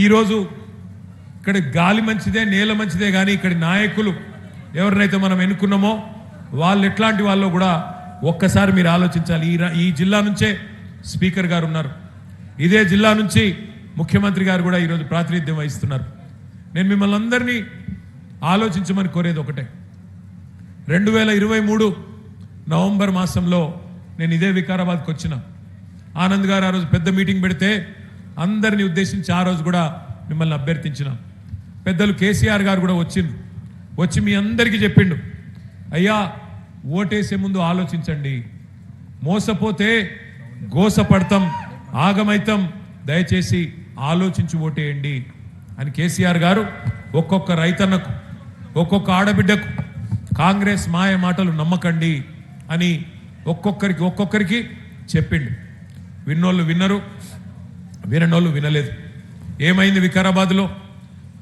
ఈరోజు ఇక్కడ గాలి మంచిదే, నేల మంచిదే, కానీ ఇక్కడ నాయకులు ఎవరినైతే మనం ఎన్నుకున్నామో వాళ్ళు ఎట్లాంటి వాళ్ళు కూడా ఒక్కసారి మీరు ఆలోచించాలి. ఈ జిల్లా నుంచే స్పీకర్ గారు ఉన్నారు, ఇదే జిల్లా నుంచి ముఖ్యమంత్రి గారు కూడా ఈరోజు ప్రాతినిధ్యం వహిస్తున్నారు. నేను మిమ్మల్ని అందరినీ ఆలోచించమని కోరేది ఒకటే. 2023 నవంబర్ మాసంలో నేను ఇదే వికారాబాద్కి వచ్చిన. ఆనంద్ గారు ఆ రోజు పెద్ద మీటింగ్ పెడితే అందరినీ ఉద్దేశించి ఆ రోజు కూడా మిమ్మల్ని అభ్యర్థించిన. పెద్దలు కేసీఆర్ గారు కూడా వచ్చి మీ అందరికీ చెప్పిండు, అయ్యా ఓటేసే ముందు ఆలోచించండి, మోసపోతే గోసపడతాం, ఆగమైతం, దయచేసి ఆలోచించి ఓటేయండి అని కేసీఆర్ గారు ఒక్కొక్క రైతన్నకు, ఒక్కొక్క ఆడబిడ్డకు కాంగ్రెస్ మాయ మాటలు నమ్మకండి అని ఒక్కొక్కరికి చెప్పిండు. విన్నోళ్ళు విన్నరు, విననోళ్ళు వినలేదు. ఏమైంది? వికారాబాద్లో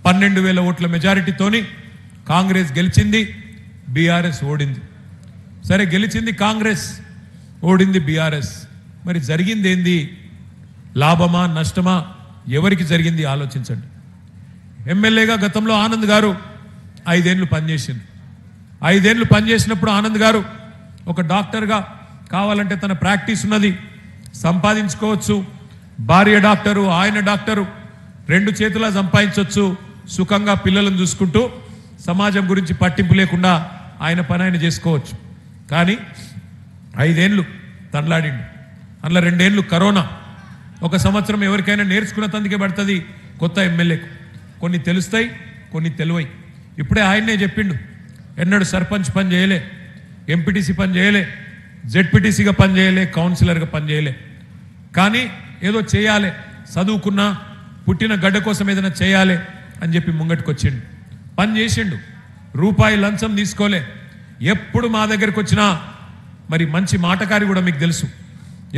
12,000 ఓట్ల మెజారిటీతోని కాంగ్రెస్ గెలిచింది, బీఆర్ఎస్ ఓడింది. సరే, గెలిచింది కాంగ్రెస్, ఓడింది బీఆర్ఎస్. మరి జరిగింది ఏంది? లాభమా నష్టమా? ఎవరికి జరిగింది ఆలోచించండి. ఎమ్మెల్యేగా గతంలో ఆనంద్ గారు 5 ఏళ్ళు పనిచేసింది. 5 ఏళ్ళు పనిచేసినప్పుడు ఆనంద్ గారు ఒక డాక్టర్గా కావాలంటే తన ప్రాక్టీస్ ఉన్నది, సంపాదించుకోవచ్చు, భార్య డాక్టరు, ఆయన డాక్టరు, 2 చేతులా సంపాదించవచ్చు, సుఖంగా పిల్లలను చూసుకుంటూ సమాజం గురించి పట్టింపు లేకుండా ఆయన పని ఆయన చేసుకోవచ్చు. కానీ 5 ఏళ్ళు తనలాడిండు. అందులో 2 ఏళ్ళు కరోనా, 1 సంవత్సరం ఎవరికైనా నేర్చుకున్న తందుకే పడుతుంది కొత్త ఎమ్మెల్యేకు. కొన్ని తెలుస్తాయి, కొన్ని తెలివై. ఇప్పుడే ఆయన్నే చెప్పిండు, ఎన్నడూ సర్పంచ్ పని చేయలే, ఎంపీటీసీ పని చేయలే, జెడ్పీటీసీగా పని చేయలే, కౌన్సిలర్గా పని చేయలే, కానీ ఏదో చేయాలి, చదువుకున్నా, పుట్టిన గడ్డ కోసం ఏదైనా చేయాలి అని చెప్పి ముంగటికి వచ్చిండు, పని చేసిండు. రూపాయి లంచం తీసుకోలే. ఎప్పుడు మా దగ్గరికి వచ్చినా, మరి మంచి మాటకారి కూడా మీకు తెలుసు,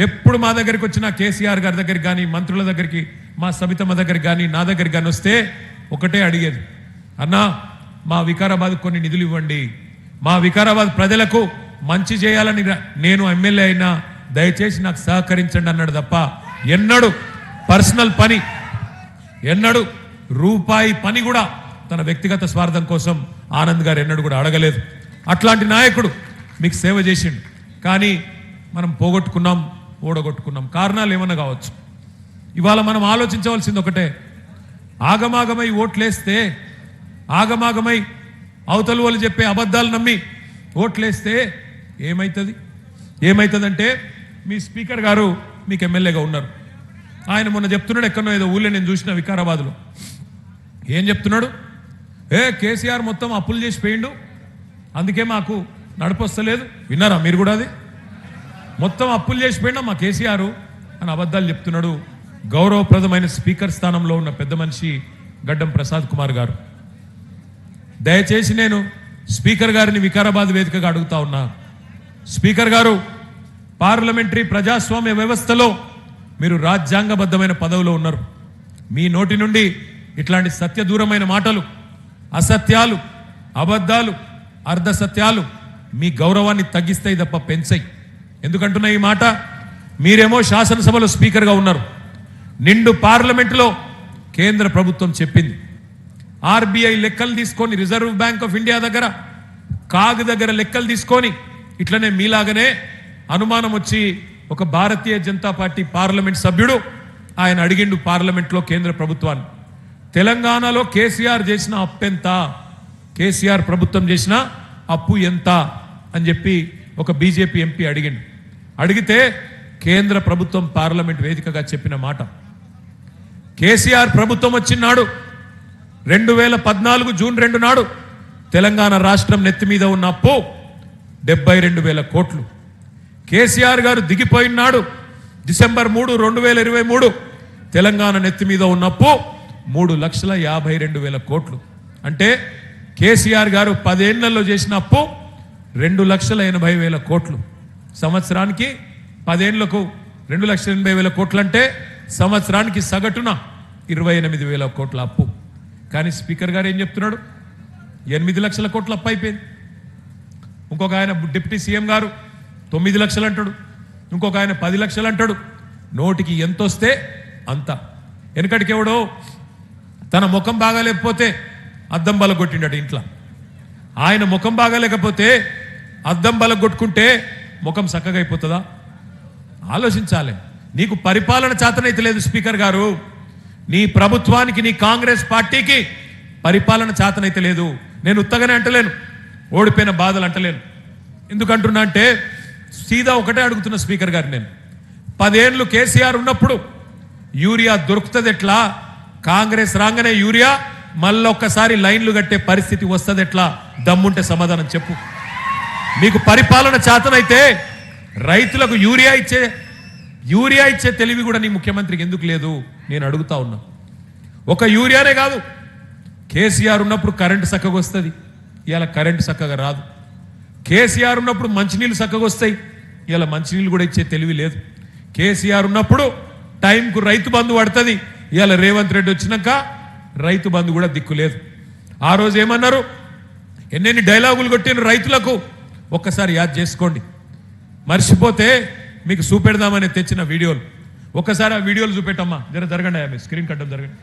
ఎప్పుడు మా దగ్గరికి వచ్చినా కేసీఆర్ గారి దగ్గరికి కానీ, మంత్రుల దగ్గరికి, మా సబితమ్మ దగ్గరికి కానీ, నా దగ్గరికి కానీ వస్తే ఒకటే అడిగేది, అన్నా మా వికారాబాద్ కొన్ని నిధులు ఇవ్వండి, మా వికారాబాద్ ప్రజలకు మంచి చేయాలని నేను ఎమ్మెల్యే అయినా దయచేసి నాకు సహకరించండి అన్నాడు తప్ప ఎన్నడూ పర్సనల్ పని, ఎన్నడూ రూపాయి పని కూడా తన వ్యక్తిగత స్వార్థం కోసం ఆనంద్ గారు ఎన్నడూ కూడా అడగలేదు. అట్లాంటి నాయకుడు మీకు సేవ చేసిండు. కానీ మనం పోగొట్టుకున్నాం, ఓడగొట్టుకున్నాం. కారణాలు ఏమన్నా కావచ్చు. ఇవాళ మనం ఆలోచించవలసింది ఒకటే, ఆగమాగమై ఓట్లేస్తే, ఆగమాగమై అవతల వాళ్ళు చెప్పే అబద్ధాలు నమ్మి ఓట్లేస్తే ఏమవుతుందంటే, మీ స్పీకర్ గారు మీకు ఎమ్మెల్యేగా ఉన్నారు. ఆయన మొన్న చెప్తున్నాడు, ఎక్కడో ఏదో ఊళ్ళో నేను చూసిన వికారాబాద్లో, ఏం చెప్తున్నాడు, కేసీఆర్ మొత్తం అప్పులు చేసి పోయిండు, అందుకే మాకు నడపొస్తలేదు. విన్నారా మీరు కూడా? అది మొత్తం అప్పులు చేసి పోయిండా మా కేసీఆర్ అని అబద్ధాలు చెప్తున్నాడు గౌరవప్రదమైన స్పీకర్ స్థానంలో ఉన్న పెద్ద మనిషి గడ్డం ప్రసాద్ కుమార్ గారు. దయచేసి నేను స్పీకర్ గారిని వికారాబాద్ వేదికగా అడుగుతా ఉన్నా, స్పీకర్ గారు, పార్లమెంటరీ ప్రజాస్వామ్య వ్యవస్థలో మీరు రాజ్యాంగబద్ధమైన పదవిలో ఉన్నారు. మీ నోటి నుండి ఇట్లాంటి సత్యదూరమైన మాటలు, అసత్యాలు, అబద్ధాలు, అర్ధసత్యాలు మీ గౌరవాన్ని తగ్గిస్తాయి తప్ప పెంచాయి. ఎందుకంటున్నా ఈ మాట? మీరేమో శాసనసభలో స్పీకర్గా ఉన్నారు, నిండు పార్లమెంటులో కేంద్ర ప్రభుత్వం చెప్పింది, ఆర్బీఐ లెక్కలు తీసుకొని, రిజర్వ్ బ్యాంక్ ఆఫ్ ఇండియా దగ్గర, కాగ్ దగ్గర లెక్కలు తీసుకొని, ఇట్లనే మీలాగనే అనుమానం వచ్చి ఒక భారతీయ జనతా పార్టీ పార్లమెంట్ సభ్యుడు ఆయన అడిగిండు పార్లమెంట్లో కేంద్ర ప్రభుత్వాన్ని, తెలంగాణలో కేసీఆర్ చేసిన అప్పు ఎంత, కేసీఆర్ ప్రభుత్వం చేసిన అప్పు ఎంత అని చెప్పి ఒక బీజేపీ ఎంపీ అడిగిండు. అడిగితే కేంద్ర ప్రభుత్వం పార్లమెంట్ వేదికగా చెప్పిన మాట, కేసీఆర్ ప్రభుత్వం వచ్చినాడు 2014 జూన్ 2 నాడు తెలంగాణ రాష్ట్రం నెత్తి మీద ఉన్న అప్పు 72,000 కోట్లు. కేసీఆర్ గారు దిగిపోయినాడు డిసెంబర్ 3, 2023 తెలంగాణ నెత్తి మీద ఉన్న అప్పు 3,52,000 కోట్లు. అంటే కేసీఆర్ గారు 10 ఏళ్లలో చేసిన అప్పు 2,80,000 కోట్లు. సంవత్సరానికి 10 ఏళ్లకు 2,80,000 కోట్లు అంటే సంవత్సరానికి సగటున 28,000 కోట్ల అప్పు. కానీ స్పీకర్ గారు ఏం చెప్తున్నాడు, 8 లక్షల కోట్ల అప్పు అయిపోయింది. ఇంకొక ఆయన డిప్యూటీ సీఎం గారు 9 లక్షలు అంటాడు, ఇంకొక ఆయన 10 లక్షలు అంటాడు. నోటికి ఎంత వస్తే అంత. వెనకటికి ఎవడో తన ముఖం బాగాలేకపోతే అద్దం బలగొట్టిండట ఇంట్లో. ఆయన ముఖం బాగాలేకపోతే అద్దం బలగొట్టుకుంటే ముఖం చక్కగా అయిపోతుందా? ఆలోచించాలి. నీకు పరిపాలన చేతనైతే లేదు స్పీకర్ గారు, నీ ప్రభుత్వానికి, నీ కాంగ్రెస్ పార్టీకి పరిపాలన చేతనైతే లేదు. నేను ఉత్తగానే అంటలేను, ఓడిపోయిన బాధలు అంటలేను. ఎందుకంటున్నా అంటే సీదా ఒకటే అడుగుతున్న స్పీకర్ గారు, నేను 10 ఏళ్ళు కేసీఆర్ ఉన్నప్పుడు యూరియా దొరుకుతుంది ఎట్లా? కాంగ్రెస్ రాగానే యూరియా మళ్ళొక్కసారి లైన్లు కట్టే పరిస్థితి వస్తుంది ఎట్లా? దమ్ముంటే సమాధానం చెప్పు. మీకు పరిపాలన చేతనైతే రైతులకు యూరియా ఇచ్చే తెలివి కూడా నీ ముఖ్యమంత్రికి ఎందుకు లేదు నేను అడుగుతా ఉన్నా. ఒక యూరియానే కాదు, కేసీఆర్ ఉన్నప్పుడు కరెంటు చక్కగా వస్తుంది, ఇవాళ కరెంటు చక్కగా రాదు. కేసీఆర్ ఉన్నప్పుడు మంచినీళ్ళు చక్కగా వస్తాయి, ఇవాళ మంచినీళ్ళు కూడా ఇచ్చే తెలివి లేదు. కేసీఆర్ ఉన్నప్పుడు టైంకు రైతు బంధు పడుతుంది, ఇవాళ రేవంత్ రెడ్డి వచ్చినాక రైతు బంధు కూడా దిక్కు లేదు. ఆ రోజు ఏమన్నారు, ఎన్నెన్ని డైలాగులు కొట్టిన రైతులకు ఒక్కసారి యాద్ చేసుకోండి. మర్చిపోతే మీకు చూపెడదామని తెచ్చిన వీడియోలు ఒక్కసారి ఆ వీడియోలు చూపెట్టమ్మా. జరగండి, మీ స్క్రీన్ కట్టం జరగండి.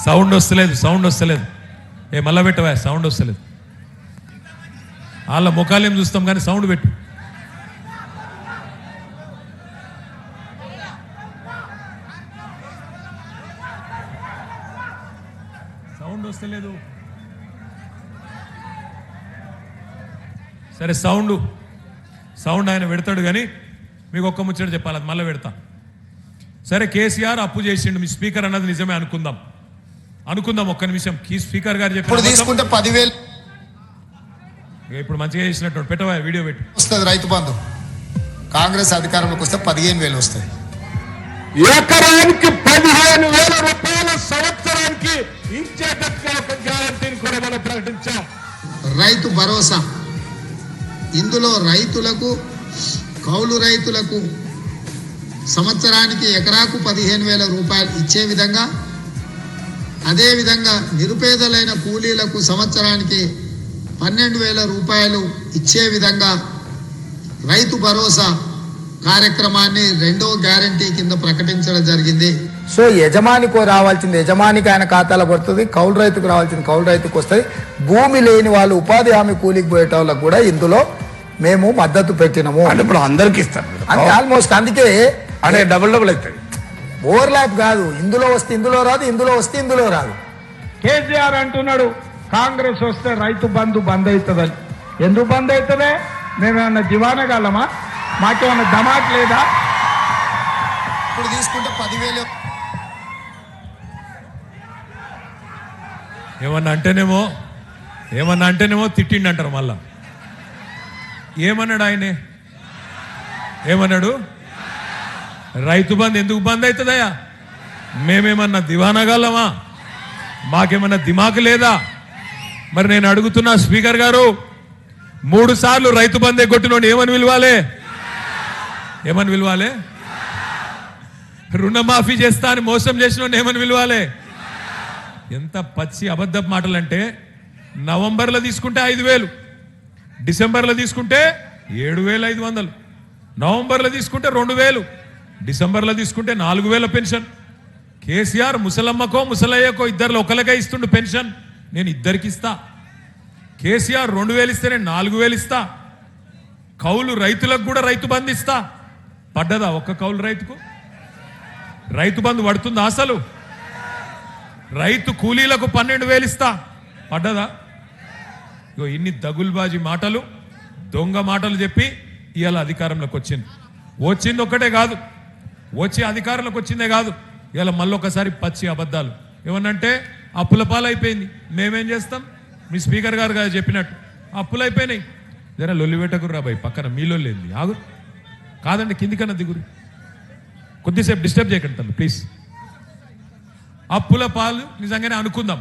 సౌండ్ వస్తలేదు. మళ్ళా పెట్టవా? సౌండ్ వస్తలేదు. వాళ్ళ ముఖాలేం చూస్తాం కానీ సౌండ్ పెట్టు. సౌండ్ వస్తలేదు. సరే సౌండ్ ఆయన పెడతాడు కానీ మీకు ఒక్క ముచ్చట చెప్పాలి, అది మళ్ళీ పెడతా. సరే, కేసీఆర్ అప్పు చేసిండు, మీ స్పీకర్ అన్నది నిజమే అనుకుందాం. ఒక్క నిమిషం. స్పీకర్ గారు చెప్పారు తీసుకుంటే 10,000 ఇప్పుడు మంచిగా చేసినట్టు పెట్టవా? వీడియో పెట్టి వస్తుంది రైతు బంధు. కాంగ్రెస్ అధికారంలోకి వస్తే 15,000 వస్తాయి. ఎకరానికి 15,000 రూపాయల సంవత్సరానికి ఇచ్చేటట్టుగా ఒక గ్యారంటీని కూడా మనం ప్రకటించాం. రైతు భరోసా, ఇందులో రైతులకు, కౌలు రైతులకు సంవత్సరానికి ఎకరాకు 15,000 రూపాయలు ఇచ్చే విధంగా, అదేవిధంగా నిరుపేదలైన కూలీలకు సంవత్సరానికి 12,000 రూపాయలు ఇచ్చే విధంగా రైతు భరోసా కార్యక్రమాన్ని 2వ గ్యారంటీ కింద ప్రకటించడం జరిగింది. సో యజమానికి రావాల్సింది యజమానికి ఆయన ఖాతాలో పడుతుంది, కౌలు రైతుకు రావాల్సింది కౌలు రైతుకు వస్తుంది. భూమి లేని వాళ్ళు, ఉపాధి హామీ కూలికి పోయేట వాళ్ళకు కూడా ఇందులో మేము మద్దతు పెట్టినాము. అంటే ఇప్పుడు అందరికి ఇస్తారు అంటే ఆల్మోస్ట్, అందుకే అంటే డబుల్ అవుతుంది. ఓవర్లాప్ కాదు, ఇందులో వస్తే ఇందులో రాదు, ఇందులో వస్తే ఇందులో రాదు. కేసీఆర్ అంటున్నాడు కాంగ్రెస్ వస్తే రైతు బంధు బంద్ అవుతుందని. ఎందుకు బంద్ అవుతుందే? మేమేమన్నా దివానగలమా? మాకేమన్నా ధమాక్ లేదా? ఇప్పుడు తీసుకుంటే 10,000 ఏమన్నా అంటేనేమో తిట్టిండి అంటారు. మళ్ళా ఏమన్నాడు ఆయనే? ఏమన్నాడు? రైతు బంధు ఎందుకు బంద్ అవుతుందయ్యా? మేమేమన్నా దివానగలమా? మాకేమన్నా దిమాకు లేదా? మరి నేను అడుగుతున్నా స్పీకర్ గారు, 3 సార్లు రైతు బందే కొట్టినోడు ఏమని పిలవాలి? రుణమాఫీ చేస్తా అని మోసం చేసినోడు ఏమని పిలవాలి? ఎంత పచ్చి అబద్ధపు మాటలంటే, నవంబర్లో తీసుకుంటే 5,000, డిసెంబర్లో తీసుకుంటే 7,500, నవంబర్లో తీసుకుంటే 2,000, డిసెంబర్లో తీసుకుంటే 4,000 పెన్షన్. కేసీఆర్ ముసలమ్మకో ముసలయ్యకో ఇద్దరిలో ఒకరిగా ఇస్తుండు పెన్షన్. నేను ఇద్దరికి ఇస్తా. కేసీఆర్ 2,000 ఇస్తే నేను 4,000 ఇస్తా. కౌలు రైతులకు కూడా రైతు బంధు ఇస్తా. పడ్డదా ఒక్క కౌలు రైతుకు? రైతు బంధు పడుతుందా అసలు? రైతు కూలీలకు 12,000 ఇస్తా. పడ్డదా? ఇగో ఇన్ని దగుల్బాజీ మాటలు, దొంగ మాటలు చెప్పి ఇవాళ అధికారంలోకి వచ్చింది ఒక్కటే కాదు, వచ్చి అధికారంలోకి వచ్చిందే కాదు, ఇవాళ మళ్ళొకసారి పచ్చి అబద్ధాలు. ఏమన్నంటే అప్పుల పాలైపోయింది. మేమేం చేస్తాం? మీ స్పీకర్ గారు చెప్పినట్టు అప్పులు అయిపోయినాయి. జర లొల్లి పెట్టకురు రాబాయి, పక్కన మీలో లేని ఆగు. కాదండి, కిందికన్నా దిగురు, కొద్దిసేపు డిస్టర్బ్ చేయకండి ప్లీజ్. అప్పుల పాలు నిజంగానే అనుకుందాం.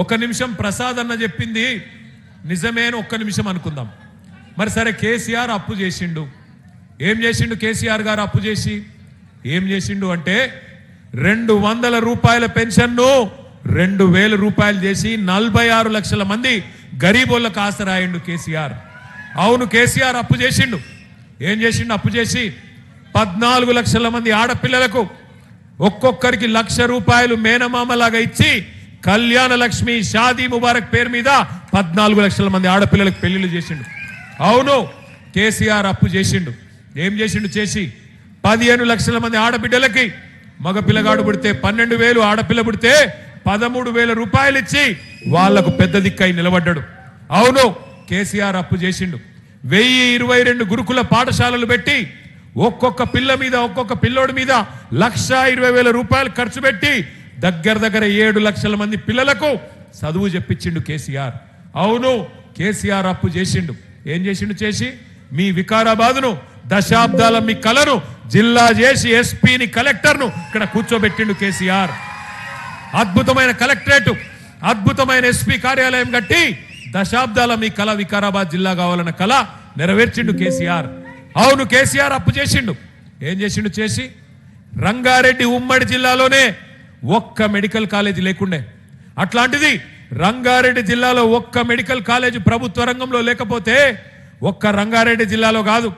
1 నిమిషం ప్రసాద్ అన్న చెప్పింది నిజమే అని 1 నిమిషం అనుకుందాం. మరి సరే, కేసీఆర్ అప్పు చేసిండు. ఏం చేసిండు కేసీఆర్ గారు అప్పు చేసి? ఏం చేసిండు అంటే 200 రూపాయల పెన్షన్ను 2,000 రూపాయలు చేసి 46 లక్షల మంది గరీబోళ్ళకు ఆసరాయిండు కేసీఆర్. అవును, కేసీఆర్ అప్పు చేసిండు. ఏం చేసిండు? అప్పు చేసి 14 లక్షల మంది ఆడపిల్లలకు ఒక్కొక్కరికి ₹1,00,000 మేనమామలాగా ఇచ్చి కళ్యాణ లక్ష్మి షాదీ ముబారక్ పేరు మీద 14 లక్షల మంది ఆడపిల్లలకు పెళ్లిళ్ళు చేసిండు. అవును, కేసీఆర్ అప్పు చేసిండు. ఏం చేసిండు? చేసి 15 లక్షల మంది ఆడబిడ్డలకి మగ పిల్లగాడు పుడితే 12,000, ఆడపిల్ల పుడితే ₹13,000 ఇచ్చి వాళ్లకు పెద్ద దిక్కై నిలబడ్డాడు. అవును, కేసీఆర్ అప్పు చేసిండు. 1022 గురుకుల పాఠశాలలు పెట్టి ఒక్కొక్క పిల్ల మీద ఒక్కొక్క పిల్లోడి మీద ₹1,20,000 ఖర్చు పెట్టి దగ్గర 7 లక్షల మంది పిల్లలకు చదువు చెప్పించిండు కేసీఆర్. అవును, కేసీఆర్ అప్పు చేసిండు. ఏం చేసిండు? చేసి మీ వికారాబాదును దశాబ్దాల మీ కలను జిల్లా చేసి ఎస్పీని కలెక్టర్ను ఇక్కడ కూర్చోబెట్టిండు కేసీఆర్. అద్భుతమైన కలెక్టరేట్, అద్భుతమైన ఎస్పీ కార్యాలయం కట్టి దశాబ్దాల మీ కళ వికారాబాద్ జిల్లా కావాలన్న కళ నెరవేర్చిండు కేసీఆర్. అవును, కేసీఆర్ అప్పు చేసిండు. ఏం చేసిండు? చేసి రంగారెడ్డి ఉమ్మడి జిల్లాలోనే ఒక్క మెడికల్ కాలేజీ లేకుండే. అట్లాంటిది రంగారెడ్డి జిల్లాలో ఒక్క మెడికల్ కాలేజీ ప్రభుత్వ రంగంలో లేకపోతే ఒక్క రంగారెడ్డి జిల్లాలో కాదు,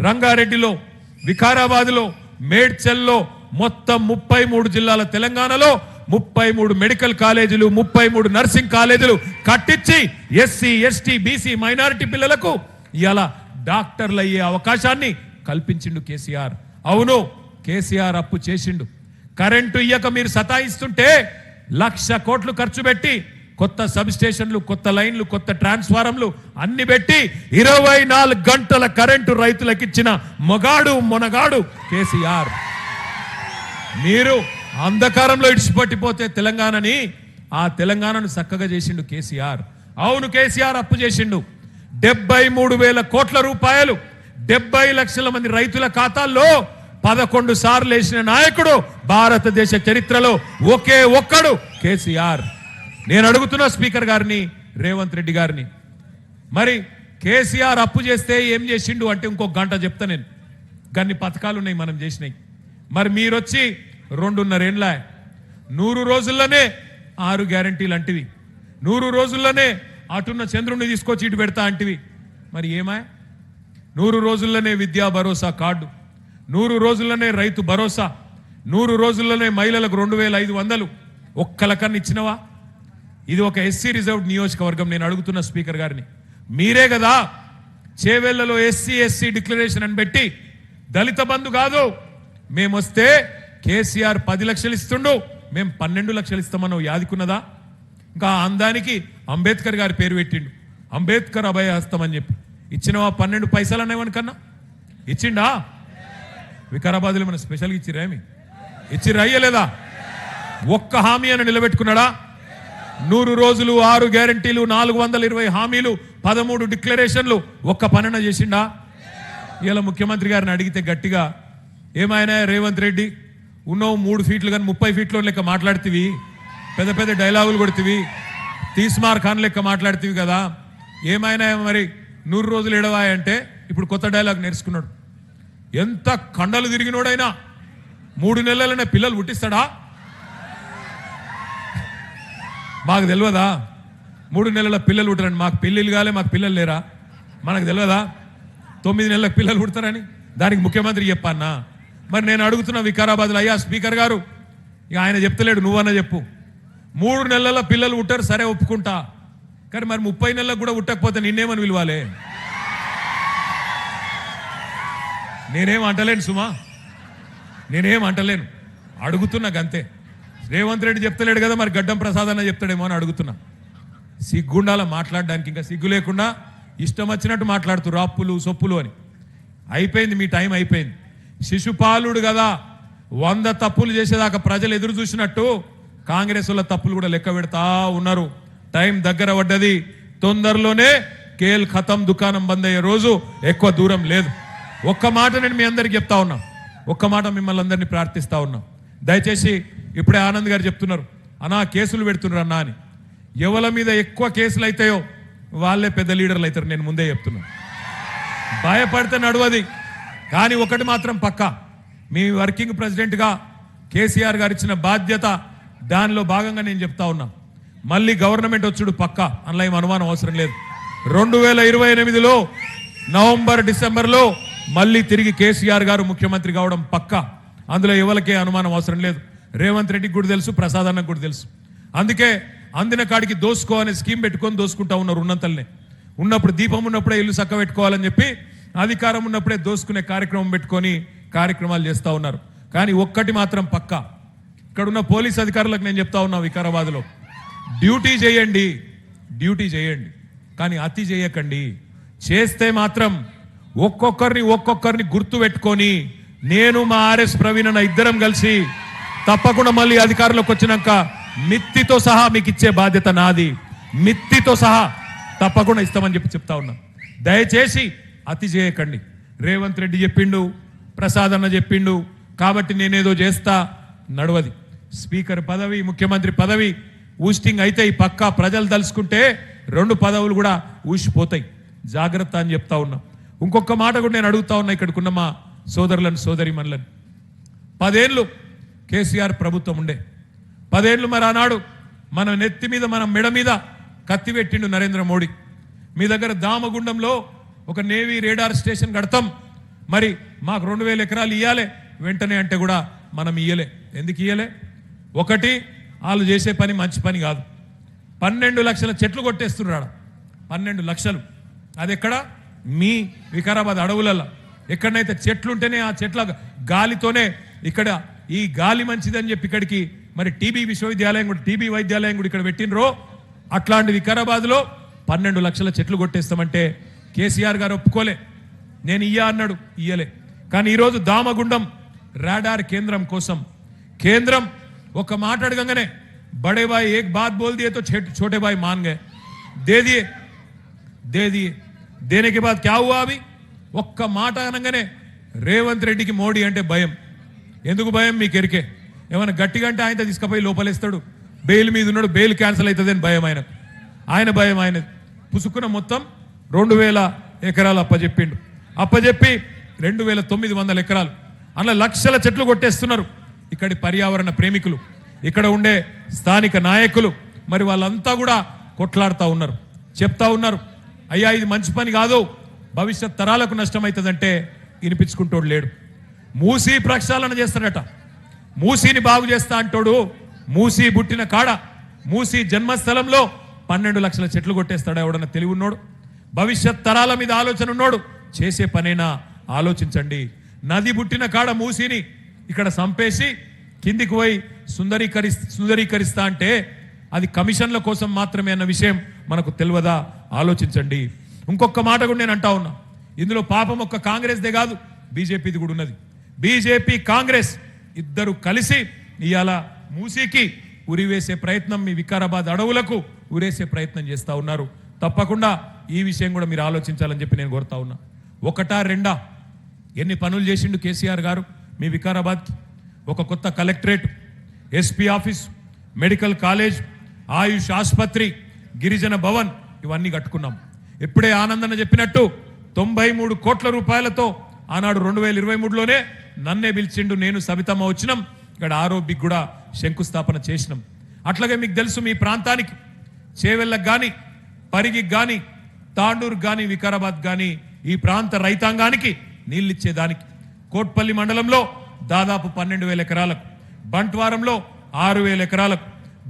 రంగారెడ్డిలో, వికారాబాద్లో, మేడ్చల్లో, మొత్తం 33 జిల్లాల తెలంగాణలో 33 మెడికల్ కాలేజీలు, 33 నర్సింగ్ కాలేజీలు కట్టించి ఎస్సీ, ఎస్టీ, బీసీ, మైనారిటీ పిల్లలకు ఇలా డాక్టర్లు అయ్యే అవకాశాన్ని కల్పించిండు కేసీఆర్. అవును, కేసీఆర్ అప్పు చేసిండు. కరెంటు ఇయ్యక మీరు సతాయిస్తుంటే 1,00,000 కోట్లు ఖర్చు పెట్టి కొత్త సబ్ స్టేషన్లు, కొత్త లైన్లు, కొత్త ట్రాన్స్ఫారంలు అన్ని పెట్టి 24 గంటల కరెంటు రైతులకు ఇచ్చిన మొనగాడు కేసీఆర్. మీరు అంధకారంలో ఇడిచిపట్టిపోతే తెలంగాణని, ఆ తెలంగాణను చక్కగా చేసిండు కేసీఆర్. అవును, కేసీఆర్ అప్పు చేసిండు. 73,000 కోట్ల రూపాయలు 70 లక్షల మంది రైతుల ఖాతాల్లో 11 సార్లు వేసిన నాయకుడు భారతదేశ చరిత్రలో ఒకే ఒక్కడు కేసీఆర్. నేను అడుగుతున్నా స్పీకర్ గారిని, రేవంత్ రెడ్డి గారిని, మరి కేసీఆర్ అప్పు చేస్తే ఏం చేసిండు అంటే ఇంకో గంట చెప్తా నేను. గన్ని పథకాలు ఉన్నాయి మనం చేసినాయి. మరి మీరొచ్చి 2.5 ఏళ్ళ 100 రోజుల్లోనే 6 గ్యారంటీలు అంటివి, 100 రోజుల్లోనే అటున్న చంద్రుడిని తీసుకొచ్చి ఇటు పెడతా అంటివి. మరి ఏమా? 100 రోజుల్లోనే విద్యా భరోసా కార్డు, 100 రోజుల్లోనే రైతు భరోసా, 100 రోజుల్లోనే మహిళలకు 2,500 ఒక్కలకన్నా ఇచ్చినవా? ఇది ఒక ఎస్సీ రిజర్వ్డ్ నియోజకవర్గం. నేను అడుగుతున్న స్పీకర్ గారిని, మీరే కదా చేవెళ్లలో ఎస్సీ డిక్లరేషన్ అని పెట్టి దళిత బంధు కాదు, మేమొస్తే కేసీఆర్ 10 లక్షలు ఇస్తుండు, మేము 12 లక్షలు ఇస్తామన్నావు, యాదికున్నదా? ఇంకా అందానికి అంబేద్కర్ గారి పేరు పెట్టిండు, అంబేద్కర్ అభయ హస్తం అని చెప్పి. ఇచ్చినవా? 12 పైసలు అనేవనికన్నా ఇచ్చిండా? వికారాబాద్లో మన స్పెషల్గా ఇచ్చిరేమి? ఇచ్చిర్రా? అయ్యలేదా? ఒక్క హామీ అని నిలబెట్టుకున్నాడా? 100 రోజులు, 6 గ్యారంటీలు, 420 హామీలు, 13 డిక్లరేషన్లు, ఒక్క పనన చేసిండా? ఇలా ముఖ్యమంత్రి గారిని అడిగితే గట్టిగా, ఏమైనా రేవంత్ రెడ్డి ఉన్నావు 3 ఫీట్లు కానీ 30 ఫీట్లో లెక్క మాట్లాడుతీవి, పెద్ద పెద్ద డైలాగులు కొడుతీవి, తీస్మార్ ఖాన్ లెక్క మాట్లాడుతీవి కదా, ఏమైనా మరి 100 రోజులు ఎడవాయంటే ఇప్పుడు కొత్త డైలాగ్ నేర్చుకున్నాడు. ఎంత కండలు తిరిగినోడైనా 3 నెలలనే పిల్లలు పుట్టిస్తాడా? మాకు తెలియదా 3 నెలల పిల్లలు పుట్టరని? మాకు పెళ్ళిళ్ళు కాలే, మాకు పిల్లలు లేరా? మనకు తెలియదా 9 నెలలకు పిల్లలు పుడతారని? దానికి ముఖ్యమంత్రి చెప్పన్నా? మరి నేను అడుగుతున్నా వికారాబాద్లో, అయ్యా స్పీకర్ గారు, ఇక ఆయన చెప్తలేడు, నువ్వన్నా చెప్పు. 3 నెలల పిల్లలు పుట్టారు, సరే ఒప్పుకుంటా, కానీ మరి 30 నెలలకు కూడా పుట్టకపోతే నిన్నేమని విలువాలే? నేనేం అంటలేను సుమా, నేనేం అంటలేను, అడుగుతున్నా గంతే. రేవంత్ రెడ్డి చెప్తలేడు కదా, మరి గడ్డం ప్రసాద్ అన్న చెప్తాడేమో అని అడుగుతున్నా. సిగ్గుండాల మాట్లాడడానికి, ఇంకా సిగ్గు లేకుండా ఇష్టం వచ్చినట్టు మాట్లాడుతున్నారు, అప్పులు సొప్పులు అని. అయిపోయింది, మీ టైం అయిపోయింది. శిశుపాలుడు కదా 100 తప్పులు చేసేదాకా ప్రజలు ఎదురు చూసినట్టు కాంగ్రెస్ వాళ్ళ తప్పులు కూడా లెక్క పెడతా ఉన్నారు. టైం దగ్గర పడ్డది, తొందరలోనే కేల్ ఖతం దుకాణం బంద్ అయ్యే రోజు ఎక్కువ దూరం లేదు. ఒక్క మాట నేను మీ అందరికి చెప్తా ఉన్నా, ఒక్క మాట మిమ్మల్ని అందరినీ ప్రార్థిస్తా ఉన్నా. దయచేసి ఇప్పుడే ఆనంద్ గారు చెప్తున్నారు, అన్నా కేసులు పెడుతున్నారు అన్నా అని. ఎవరి మీద ఎక్కువ కేసులు అవుతాయో వాళ్ళే పెద్ద లీడర్లు అవుతారు, నేను ముందే చెప్తున్నా. భయపడితే నడవది. కానీ ఒకటి మాత్రం పక్కా, మీ వర్కింగ్ ప్రెసిడెంట్గా కేసీఆర్ గారు ఇచ్చిన బాధ్యత, దానిలో భాగంగా నేను చెప్తా ఉన్నా, మళ్ళీ గవర్నమెంట్ వచ్చుడు పక్కా, అందులో ఏం అనుమానం అవసరం లేదు. 2028లో నవంబర్ డిసెంబర్లో మళ్ళీ తిరిగి కేసీఆర్ గారు ముఖ్యమంత్రి కావడం పక్కా. అందులో ఎవరికే అనుమానం అవసరం లేదు. రేవంత్ రెడ్డికి కూడా తెలుసు, ప్రసాద్ అన్నకు కూడా తెలుసు. అందుకే అందిన కాడికి దోసుకో అనే స్కీమ్ పెట్టుకొని దోసుకుంటా ఉన్నారు. ఉన్నంతల్నే ఉన్నప్పుడు దీపం ఉన్నప్పుడే ఇల్లు చక్క పెట్టుకోవాలని చెప్పి అధికారం ఉన్నప్పుడే దోసుకునే కార్యక్రమం పెట్టుకొని కార్యక్రమాలు చేస్తూ ఉన్నారు. కానీ ఒక్కటి మాత్రం పక్కా, ఇక్కడున్న పోలీస్ అధికారులకు నేను చెప్తా ఉన్నా, వికారాబాద్లో డ్యూటీ చేయండి కానీ అతి చేయకండి. చేస్తే మాత్రం ఒక్కొక్కరిని గుర్తు పెట్టుకొని నేను మా ఆర్ఎస్ ప్రవీణ్ అన్న ఇద్దరం కలిసి తప్పకుండా మళ్ళీ అధికారంలోకి వచ్చినాక మిత్తితో సహా మీకు ఇచ్చే బాధ్యత నాది. మిత్తితో సహా తప్పకుండా ఇస్తామని చెప్తా ఉన్నా. దయచేసి అతి చేయకండి. రేవంత్ రెడ్డి చెప్పిండు, ప్రసాద్ అన్న చెప్పిండు కాబట్టి నేనేదో చేస్తా, నడవది. స్పీకర్ పదవి, ముఖ్యమంత్రి పదవి ఊస్టింగ్ అయితే ఈ పక్కా ప్రజలు తలుసుకుంటే 2 పదవులు కూడా ఊసిపోతాయి. జాగ్రత్త అని చెప్తా ఉన్నా. ఇంకొక మాట కూడా నేను అడుగుతా ఉన్నా ఇక్కడికున్న మా సోదరులను, సోదరిమణులను. 10 ఏళ్ళు కేసీఆర్ ప్రభుత్వం ఉండే, 10 ఏళ్ళు మరి ఆనాడు మన నెత్తి మీద, మన మెడ మీద కత్తి పెట్టిండు నరేంద్ర మోడీ. మీ దగ్గర దామగుండంలో ఒక నేవీ రేడార్ స్టేషన్ కడతాం, మరి మాకు 2000 ఎకరాలు ఇయ్యాలి వెంటనే అంటే కూడా మనం ఇయ్యలే. ఎందుకు ఇయ్యలే? ఒకటి, వాళ్ళు చేసే పని మంచి పని కాదు. 12 లక్షల చెట్లు కొట్టేస్తున్నాడు. 12 లక్షలు. అది ఎక్కడ? మీ వికారాబాద్ అడవులలో ఎక్కడనైతే చెట్లుంటేనే ఆ చెట్ల గాలితోనే ఇక్కడ ఈ గాలి మంచిదని చెప్పి ఇక్కడికి మరి టీబీ విశ్వవిద్యాలయం కూడా, టీబీ వైద్యాలయం కూడా ఇక్కడ పెట్టినరో అట్లాంటి వికారాబాద్లో 12 లక్షల చెట్లు కొట్టేస్తామంటే కేసీఆర్ గారు ఒప్పుకోలే. నేను ఇయ్యా అన్నాడు, ఇయ్యలే. కానీ ఈరోజు దామగుండం రాడార్ కేంద్రం కోసం కేంద్రం ఒక మాట అడగంగానే బడే భాయ్ ఏక్ బాత్ బోల్ దియే తో छोटे भाई मान गए, दे दिए देने के बाद क्या हुआ? अभी ఒక్క మాట అనగానే రేవంత్ రెడ్డికి మోడీ అంటే భయం. ఎందుకు భయం? మీకు ఎరికే. ఏమైనా గట్టిగా అంటే ఆయన తీసుకుపోయి లోపలేస్తాడు, బెయిల్ మీద ఉన్నాడు, బెయిల్ క్యాన్సిల్ అవుతుంది అని భయం ఆయన భయం. ఆయన పుసుకున్న మొత్తం 2000 ఎకరాలు అప్పజెప్పి 2900 ఎకరాలు అలా లక్షల చెట్లు కొట్టేస్తున్నారు. ఇక్కడి పర్యావరణ ప్రేమికులు, ఇక్కడ ఉండే స్థానిక నాయకులు మరి వాళ్ళంతా కూడా కొట్లాడుతూ ఉన్నారు, చెప్తా ఉన్నారు, అయ్యా ఇది మంచి పని కాదు, భవిష్యత్ తరాలకు నష్టమవుతుందంటే వినిపించుకుంటోడు లేడు. మూసీ ప్రక్షాళన చేస్తాడట, మూసీని బాగు చేస్తా అంటోడు. మూసీ పుట్టిన కాడ, మూసీ జన్మస్థలంలో 12 లక్షల చెట్లు కొట్టేస్తాడు ఎవడన్నా తెలివి ఉన్నోడు? భవిష్యత్ తరాల మీద ఆలోచన ఉన్నోడు చేసే పనేనా? ఆలోచించండి. నది పుట్టిన కాడ మూసీని ఇక్కడ సంపేసి కిందికి పోయి సుందరీకరిస్తా అంటే అది కమిషన్ల కోసం మాత్రమే అన్న విషయం మనకు తెలియదా? ఆలోచించండి. ఇంకొక మాట కూడా నేను అంటా ఉన్నా, ఇందులో పాపం ఒక్క కాంగ్రెస్దే కాదు, బీజేపీది కూడా ఉన్నది. బీజేపీ కాంగ్రెస్ ఇద్దరు కలిసి ఇవాళ మూసీకి ఉరివేసే ప్రయత్నం, మీ వికారాబాద్ అడవులకు ఉరేసే ప్రయత్నం చేస్తూ ఉన్నారు. తప్పకుండా ఈ విషయం కూడా మీరు ఆలోచించాలని చెప్పి నేను కోరుతా ఉన్నా. ఒకటా రెండా ఎన్ని పనులు చేసిండు కేసీఆర్ గారు మీ వికారాబాద్కి? ఒక కొత్త collectorate, SP office, medical college, Ayush ఆసుపత్రి, గిరిజన భవన్ ఇవన్నీ కట్టుకున్నాం. ఎప్పుడే ఆనందన చెప్పినట్టు 93 కోట్ల రూపాయలతో ఆనాడు 2023లోనే నన్నే పిలిచిండు, నేను సబితమ్మ వచ్చినాం. ఇక్కడ ఆరోగ్యకి కూడా శంకుస్థాపన చేసినాం. అట్లాగే మీకు తెలుసు మీ ప్రాంతానికి చేవెళ్ళకు కానీ, పరిగికి కానీ, తాండూరు కానీ, వికారాబాద్ కానీ ఈ ప్రాంత రైతాంగానికి నీళ్ళిచ్చేదానికి కోట్పల్లి మండలంలో దాదాపు 12,000 ఎకరాలకు, బంట్వారంలో 6,000 ఎకరాలకు,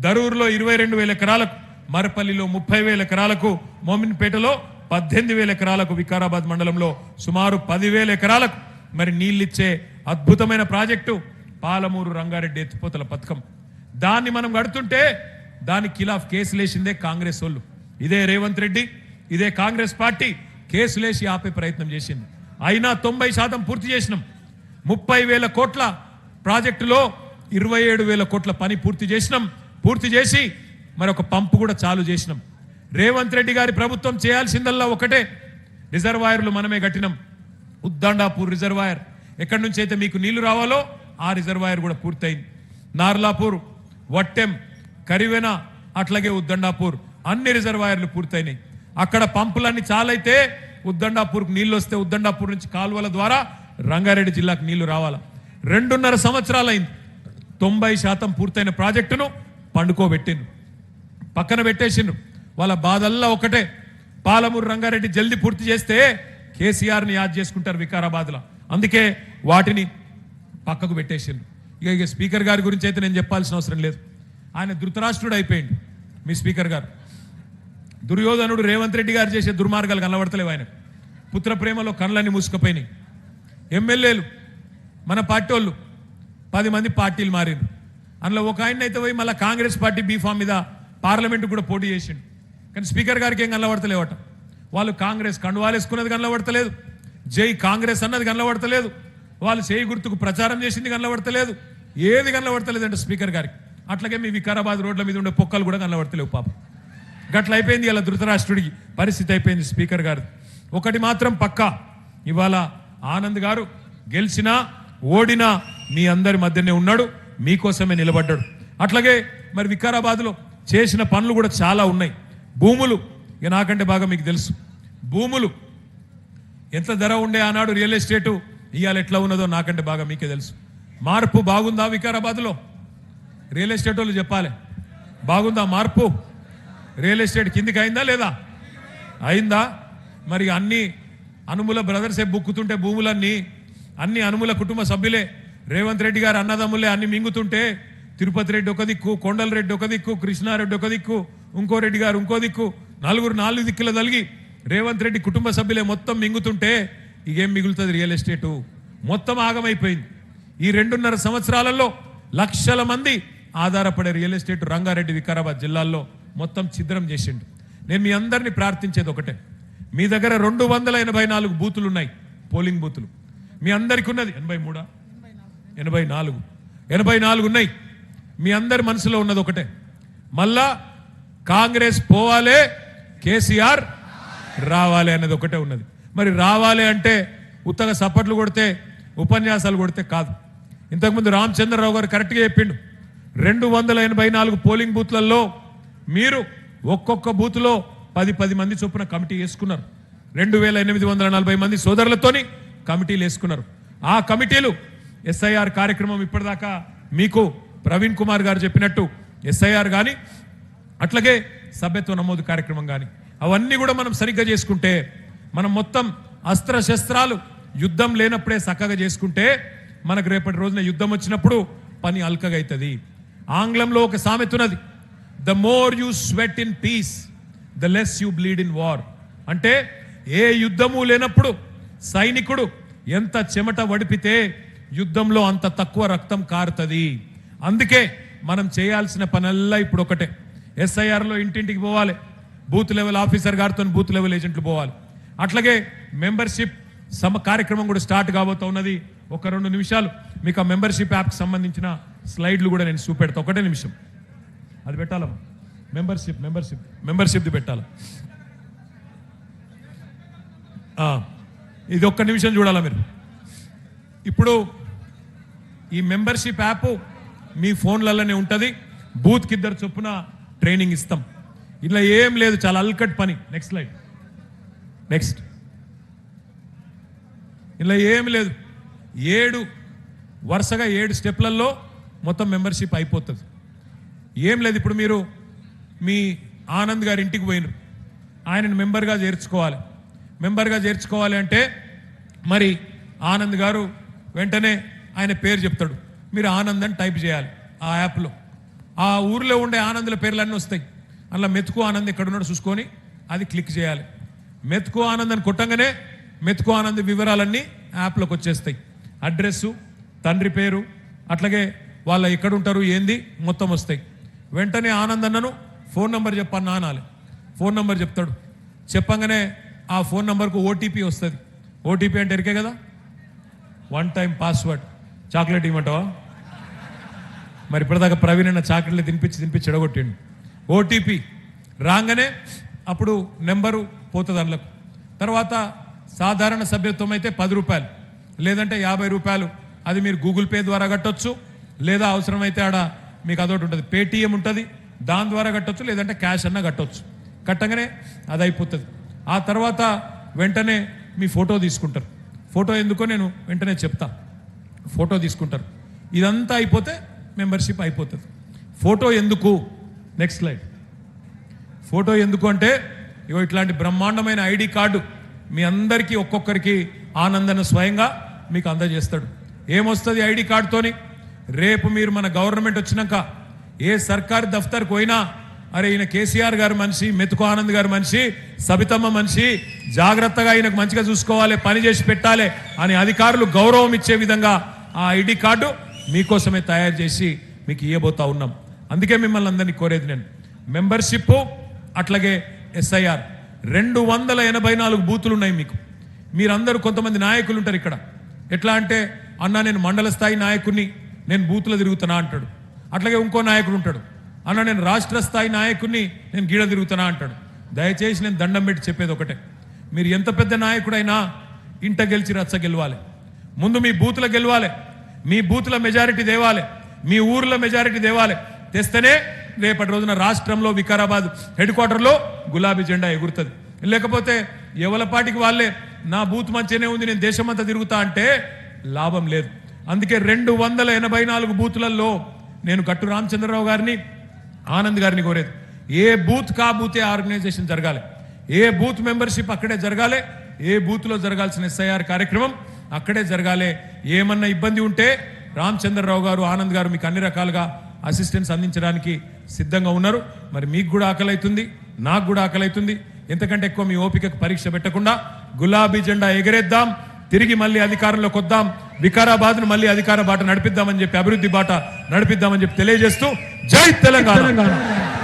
దరూరులో 22,000 ఎకరాలకు, మరపల్లిలో 30,000 ఎకరాలకు, మోమిన్పేటలో 18,000 ఎకరాలకు, వికారాబాద్ మండలంలో సుమారు 10,000 ఎకరాలకు మరి నీళ్ళిచ్చే అద్భుతమైన ప్రాజెక్టు పాలమూరు రంగారెడ్డి ఎత్తిపోతల పథకం. దాన్ని మనం కడుతుంటే దానికి ఖిలాఫ్ కేసులేసిందే కాంగ్రెస్ వాళ్ళు. ఇదే రేవంత్ రెడ్డి, ఇదే కాంగ్రెస్ పార్టీ కేసులేసి ఆపే ప్రయత్నం చేసింది. అయినా 90% పూర్తి చేసినాం. 30,000 కోట్ల ప్రాజెక్టులో 27,000 కోట్ల పని పూర్తి చేసినాం. పూర్తి చేసి మరొక పంపు కూడా చాలు చేసినాం. రేవంత్ రెడ్డి గారి ప్రభుత్వం చేయాల్సిందల్లా ఒకటే, రిజర్వాయర్లు మనమే కట్టినాం. ఉద్దండాపూర్ రిజర్వాయర్ ఎక్కడి నుంచి అయితే మీకు నీళ్లు రావాలో ఆ రిజర్వాయర్ కూడా పూర్తయింది. నార్లాపూర్, వట్టెం, కరివెన, అట్లాగే ఉద్దండాపూర్ అన్ని రిజర్వాయర్లు పూర్తయినాయి. అక్కడ పంపులన్నీ చాలైతే ఉద్దండాపూర్కు నీళ్ళు వస్తే ఉద్దండాపూర్ నుంచి కాలువల ద్వారా రంగారెడ్డి జిల్లాకు నీళ్లు రావాలా. 2.5 సంవత్సరాలైంది. 90% పూర్తయిన ప్రాజెక్టును పండుకోబెట్టిండ్రు, పక్కన పెట్టేసిండ్రు. వాళ్ళ బాధల్లా ఒకటే, పాలమూరు రంగారెడ్డి జల్దీ పూర్తి చేస్తే కేసీఆర్ని యాద్ చేసుకుంటారు వికారాబాద్లో. అందుకే వాటిని పక్కకు పెట్టేసిండ్రు. ఇక స్పీకర్ గారి గురించి అయితే నేను చెప్పాల్సిన అవసరం లేదు. ఆయన ధృతరాష్ట్రుడు అయిపోయింది మీ స్పీకర్ గారు. దుర్యోధనుడు రేవంత్ రెడ్డి గారు చేసే దుర్మార్గాలు కనబడతలేవు ఆయన. పుత్ర ప్రేమలో కళ్ళని మూసుకుపోయినాయి. ఎమ్మెల్యేలు మన పార్టీ వాళ్ళు 10 మంది పార్టీలు మారిండ్రు. అందులో ఒక ఆయన అయితే పోయి మళ్ళీ కాంగ్రెస్ పార్టీ బీఫామ్ మీద పార్లమెంట్ కూడా పోటీ చేసిండు. కానీ స్పీకర్ గారికి ఏం కనబడతలేవట. వాళ్ళు కాంగ్రెస్ కండువాలు వేసుకున్నది కనబడతలేదు, జై కాంగ్రెస్ అన్నది కనబడతలేదు, వాళ్ళు చేయి గుర్తుకు ప్రచారం చేసింది కనబడతలేదు, ఏది కనబడతలేదు అంటే స్పీకర్ గారికి. అట్లాగే మీ వికారాబాద్ రోడ్ల మీద ఉండే పొక్కలు కూడా కనబడతలేవు పాపం. గట్ల అయిపోయింది ఇలా ధృతరాష్ట్రుడికి పరిస్థితి అయిపోయింది స్పీకర్ గారు. ఒకటి మాత్రం పక్కా, ఇవాళ ఆనంద్ గారు గెలిచినా ఓడినా మీ అందరి మధ్యనే ఉన్నాడు, మీకోసమే నిలబడ్డాడు. అట్లాగే మరి వికారాబాద్లో చేసిన పనులు కూడా చాలా ఉన్నాయి. భూములు ఇక నాకంటే బాగా మీకు తెలుసు. భూములు ఎంత ధర ఉండే ఆనాడు రియల్ ఎస్టేటు, ఇవాళ ఎట్లా ఉన్నదో నాకంటే బాగా మీకే తెలుసు. మార్పు బాగుందా వికారాబాద్లో? రియల్ ఎస్టేట్ వాళ్ళు చెప్పాలి, బాగుందా మార్పు? రియల్ ఎస్టేట్ కిందికి అయిందా లేదా? అయిందా? మరి అన్ని అనుముల బ్రదర్సే బుక్కుతుంటే భూములన్నీ అన్ని అనుముల కుటుంబ సభ్యులే, రేవంత్ రెడ్డి గారు అన్నదమ్ములే అన్ని మింగుతుంటే తిరుపతి రెడ్డి ఒక దిక్కు, కొండల రెడ్డి ఒక దిక్కు, కృష్ణారెడ్డి ఒక దిక్కు, ఇంకో రెడ్డి గారు ఇంకో దిక్కు, నలుగురు 4 దిక్కుల తలిగి రేవంత్ రెడ్డి కుటుంబ సభ్యులే మొత్తం మింగుతుంటే ఇకేం మిగులుతుంది? రియల్ ఎస్టేటు మొత్తం ఆగమైపోయింది. ఈ 2.5 సంవత్సరాలలో లక్షల మంది ఆధారపడే రియల్ ఎస్టేట్ రంగారెడ్డి వికారాబాద్ జిల్లాల్లో మొత్తం ఛిద్రం చేసిండు. నేను మీ అందరినీ ప్రార్థించేది ఒకటే, మీ దగ్గర 284 బూతులు ఉన్నాయి, పోలింగ్ బూతులు మీ అందరికి ఉన్నది. 84 ఉన్నాయి. మీ అందరి మనసులో ఉన్నది ఒకటే, మళ్ళా కాంగ్రెస్ పోవాలే, కేసీఆర్ రావాలి అనేది ఒకటే ఉన్నది. మరి రావాలి అంటే ఉత్తగా సప్పట్లు కొడితే ఉపన్యాసాలు కొడితే కాదు. ఇంతకుముందు రామచంద్రరావు గారు కరెక్ట్గా చెప్పిండు, 284 పోలింగ్ బూత్లలో మీరు ఒక్కొక్క బూత్లో 10 మంది చొప్పున కమిటీ వేసుకున్నారు. 2840 మంది సోదరులతోని కమిటీలు వేసుకున్నారు. ఆ కమిటీలు ఎస్ఐఆర్ కార్యక్రమం ఇప్పటిదాకా మీకు ప్రవీణ్ కుమార్ గారు చెప్పినట్టు ఎస్ఐఆర్ కానీ అట్లాగే సభ్యత్వ నమోదు కార్యక్రమం కానీ అవన్నీ కూడా మనం సరిగ్గా చేసుకుంటే, మనం మొత్తం అస్త్రశస్త్రాలు యుద్ధం లేనప్పుడే చక్కగా చేసుకుంటే మనకు రేపటి రోజున యుద్ధం వచ్చినప్పుడు పని అల్కగా అవుతుంది. ఆంగ్లంలో ఒక సామెత ఉన్నది, the more you sweat in peace the less you bleed in war. అంటే ఏ యుద్ధము లేనప్పుడు సైనికుడు ఎంత చెమట వడిపితే యుద్ధంలో అంత తక్కువ రక్తం కారుతుంది. అందుకే మనం చేయాల్సిన పనల్లా ఇప్పుడు ఒకటే, ఎస్ఐఆర్లో ఇంటింటికి పోవాలి, బూత్ లెవెల్ ఆఫీసర్ గారితో బూత్ లెవెల్ ఏజెంట్లు పోవాలి. అట్లాగే మెంబర్షిప్ కార్యక్రమం కూడా స్టార్ట్ కాబోతా ఉన్నది. ఒక 2 నిమిషాలు మీకు ఆ మెంబర్షిప్ యాప్కి సంబంధించిన స్లైడ్లు కూడా నేను చూపెడతా. ఒకటే నిమిషం అది పెట్టాలమ్మా. మెంబర్షిప్ది పెట్టాలి. ఇది ఒక్క నిమిషం చూడాలా మీరు. ఇప్పుడు ఈ మెంబర్షిప్ యాప్ మీ ఫోన్లలోనే ఉంటుంది. బూత్కి 2 చొప్పున ట్రైనింగ్ ఇస్తాం. ఇలా ఏం లేదు, చాలా అల్కట్ పని. Next slide. నెక్స్ట్. ఇలా ఏం లేదు, 7 వరుసగా 7 స్టెప్లలో మొత్తం మెంబర్షిప్ అయిపోతుంది. ఏం లేదు, ఇప్పుడు మీరు మీ ఆనంద్ గారి ఇంటికి పోయినారు, ఆయనను మెంబర్గా చేర్చుకోవాలి. మెంబర్గా చేర్చుకోవాలి అంటే మరి ఆనంద్ గారు వెంటనే ఆయన పేరు చెప్తాడు, మీరు ఆనంద్ అని టైప్ చేయాలి ఆ యాప్లో. ఆ ఊర్లో ఉండే ఆనందుల పేర్లన్నీ వస్తాయి. అలా మెతుకు ఆనంద్ ఎక్కడున్నాడు చూసుకొని అది క్లిక్ చేయాలి. మెతుకు ఆనంద్ అని కొట్టంగానే మెతుకు ఆనంద్ వివరాలన్నీ యాప్లోకి వచ్చేస్తాయి. అడ్రస్సు, తండ్రి పేరు, అట్లాగే వాళ్ళ ఎక్కడుంటారు ఏంది మొత్తం వస్తాయి. వెంటనే ఆనంద్ అన్నను ఫోన్ నెంబర్ చెప్పన్నా అనాలి. ఫోన్ నెంబర్ చెప్తాడు. చెప్పంగానే ఆ ఫోన్ నెంబర్కు ఓటీపీ వస్తుంది. ఓటీపీ అంటే ఎరికే కదా, 1 టైం పాస్వర్డ్. చాక్లెట్ ఇవ్వమంటావా? మరి ఇప్పటిదాకా ప్రవీణ్ అన్న చాక్లెట్లు తినిపించి ఎడగొట్టిండు. ఓటీపీ రాగానే అప్పుడు నెంబరు పోతుంది అందులోకి. తర్వాత సాధారణ సభ్యత్వం అయితే 10 రూపాయలు, లేదంటే 50 రూపాయలు. అది మీరు గూగుల్ పే ద్వారా కట్టొచ్చు, లేదా అవసరమైతే ఆడ మీకు అదొకటి ఉంటుంది, పేటీఎం ఉంటుంది, దాని ద్వారా కట్టొచ్చు, లేదంటే క్యాష్ అన్న కట్టొచ్చు. కట్టగానే అది అయిపోతుంది. ఆ తర్వాత వెంటనే మీ ఫోటో తీసుకుంటారు. ఫోటో ఎందుకో నేను వెంటనే చెప్తా. ఫోటో తీసుకుంటారు. ఇదంతా అయిపోతే మెంబర్షిప్ అయిపోతుంది. ఫోటో ఎందుకు? Next slide. ఫోటో ఎందుకు అంటే ఇగో ఇట్లాంటి బ్రహ్మాండమైన ఐడి కార్డు మీ అందరికీ ఒక్కొక్కరికి ఆనందాన్ని స్వయంగా మీకు అందజేస్తాడు. ఏమొస్తుంది ఐడి కార్డుతోని? రేపు మీరు మన గవర్నమెంట్ వచ్చినాక ఏ సర్కారు దఫ్తర్కి పోయినా అరే ఈయన కేసీఆర్ గారు మనిషి, మెతుకు ఆనంద్ గారు మనిషి, సబితమ్మ మనిషి, జాగ్రత్తగా ఈయనకు మంచిగా చూసుకోవాలి, పని చేసి పెట్టాలి అని అధికారులు గౌరవం ఇచ్చే విధంగా ఆ ఐడి కార్డు మీకోసమే తయారు చేసి మీకు ఇవ్వబోతా ఉన్నాం. అందుకే మిమ్మల్ని అందరినీ కోరేది నేను, మెంబర్షిప్ అట్లాగే SIR 284 బూతులు ఉన్నాయి మీకు. మీరందరూ కొంతమంది నాయకులు ఉంటారు ఇక్కడ. ఎట్లా అంటే అన్న నేను మండల స్థాయి నాయకుడిని, నేను బూతులు తిరుగుతున్నా అంటాడు. అట్లాగే ఇంకో నాయకుడు ఉంటాడు, అన్న నేను రాష్ట్ర స్థాయి నాయకుడిని, నేను గీడ తిరుగుతున్నా అంటాడు. దయచేసి నేను దండం పెట్టి చెప్పేది ఒకటే, మీరు ఎంత పెద్ద నాయకుడైనా ఇంట గెలిచి రచ్చ గెలవాలి. ముందు మీ బూతుల గెలవాలి, మీ బూతుల మెజారిటీ తేవాలి, మీ ఊర్లో మెజారిటీ తేవాలి. తెస్తేనే రేపటి రోజున రాష్ట్రంలో వికారాబాద్ హెడ్ క్వార్టర్లో గులాబీ జెండా ఎగురుతుంది. లేకపోతే ఎవలపాటికి వాళ్ళే నా బూత్ మంచిగానే ఉంది నేను దేశమంతా తిరుగుతా అంటే లాభం లేదు. అందుకే 284 బూతులలో నేను గట్టు రామచంద్రరావు గారిని, ఆనంద్ గారిని కోరేది, ఏ బూత్ కా బూతే ఆర్గనైజేషన్ జరగాలి, ఏ బూత్ మెంబర్షిప్ అక్కడే జరగాలి, ఏ బూత్లో జరగాల్సిన SIR కార్యక్రమం అక్కడే జరగాలి. ఏమన్నా ఇబ్బంది ఉంటే రామచంద్రరావు గారు, ఆనంద్ గారు మీకు అన్ని రకాలుగా అసిస్టెన్స్ అందించడానికి సిద్ధంగా ఉన్నారు. మరి మీకు కూడా ఆకలి అవుతుంది, నాకు కూడా ఆకలి అవుతుంది. ఎంతకంటే ఎక్కువ మీ ఓపికకు పరీక్ష పెట్టకుండా గులాబీ జెండా ఎగరేద్దాం, తిరిగి మళ్ళీ అధికారంలోకి వద్దాం, వికారాబాద్ను మళ్ళీ అధికార బాట నడిపిద్దామని చెప్పి, అభివృద్ధి బాట నడిపిద్దామని చెప్పి తెలియజేస్తూ జై తెలంగాణ.